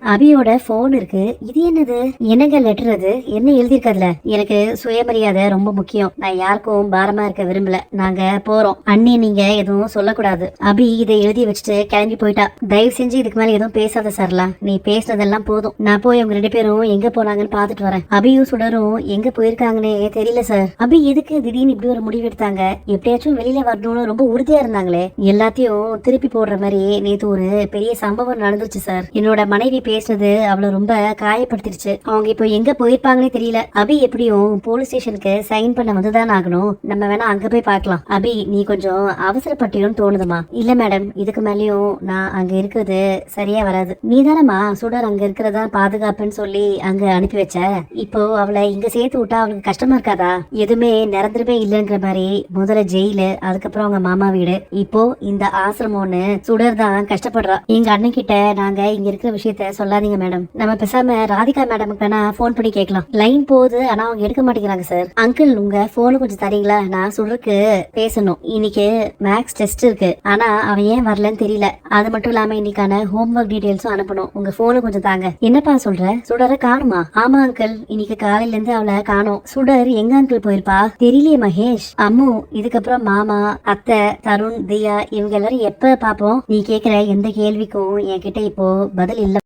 அபியோட phone இருக்கு. இது என்னது? என்னங்க லெட்டர் அது? என்ன எழுதிருக்காதுல? எனக்கு சுயமரியாதை ரொம்ப முக்கியம். நான் யாருக்கும் பாரமா இருக்க விரும்பல. நாங்க போறோம். அண்ணி நீங்க எதுவும் சொல்லக்கூடாது. அபி இதை எழுதி வச்சுட்டு கிளம்பி போயிட்டா. தயவு செஞ்சு இதுக்கு மேல எதுவும் பேசாத சரலா. நீ பேசுனதெல்லாம் போதும். நான் போய் அவங்க 2 பேரும் எங்க போனாங்கன்னு பாத்துட்டு வரேன். அபியும் சுடரும் எங்க போயிருக்காங்கன்னே தெரியல சார். அபி எதுக்கு திடீர்னு இப்படி ஒரு முடிவு எடுத்தாங்க? எப்படியாச்சும் வெளியில வரணும்னு ரொம்ப உறுதியா இருந்தாங்களே. எல்லாத்தையும் திருப்பி போடுற மாதிரி நேத்து ஒரு பெரிய சம்பவம் நடந்துச்சு சார். என்னோட மனைவி பேசுனது அவளை ரொம்ப காயப்படுத்திடுச்சு. அவங்க இப்போ எங்க போயிருப்பாங்கன்னே தெரியல. அபி எப்படியும் போலீஸ் ஸ்டேஷனுக்கு சைன் பண்ண வந்துதான் ஆகணும். நம்ம வேணா அங்க போய் பார்க்கலாம். அபி நீ கொஞ்சம் அவசரப்பட்டியும் தோணுதுமா. இல்ல மேடம், இதுக்கு மேலயும் நான் அங்க இருக்கிறது சரியா வராது. நீ தானம்மா சுடர் அங்க இருக்கிறதா பாதுகாப்புன்னு சொல்லி அங்க அனுப்பி வச்ச. இப்போ அவளை இங்க சேர்த்து விட்டா அவளுக்கு கஷ்டமா இருக்காதா? எதுவுமே நிரந்தரமே இல்லைங்கிற மாதிரி முதல்ல ஜெயிலு, அதுக்கப்புறம் அவங்க மாமா வீடு, இப்போ இந்த ஆசிரமம்னு சுடர் தான் கஷ்டப்படுறா. எங்க அண்ணன் கிட்ட நாங்க இங்க இருக்கிற விஷயத்த சொல்லாதீங்க மேடம். நம்ம பேசாம ராதிகா மேடமுக்கு வேணா போன் பண்ணி கேட்கலாம். லைன் போகுது, ஆனா அவங்க எடுக்க மாட்டேங்கிறாங்க சார். அங்கிள் உங்க போனு கொஞ்சம் தரீங்களா? நான் சுடருக்கு பேசணும். இன்னைக்கு மேக்ஸ் டெஸ்ட் இருக்கு, ஆனா அவன் ஏன் வரலன்னு தெரியல. அது மட்டும் இல்லாம இன்னைக்கான ஹோம்ஒர்க் டீடைல்ஸும் அனுப்பணும். உங்க போனு கொஞ்சம் தாங்க. என்னப்பா சொல்ற? சுடரை காணுமா? ஆமா அங்கிள், இன்னைக்கு காலையில இருந்து அவளை காணோம். சுடர் எங்க அங்கிள் போயிருப்பா? தெரியலையே மகேஷ். அம்மு, இதுக்கப்புறம் மாமா, அத்தை, தருண், தியா இவங்க எல்லாரும் எப்ப பாப்போம்? நீ கேக்குற எந்த கேள்விக்கும் என்கிட்ட இப்போ பதில் இல்ல.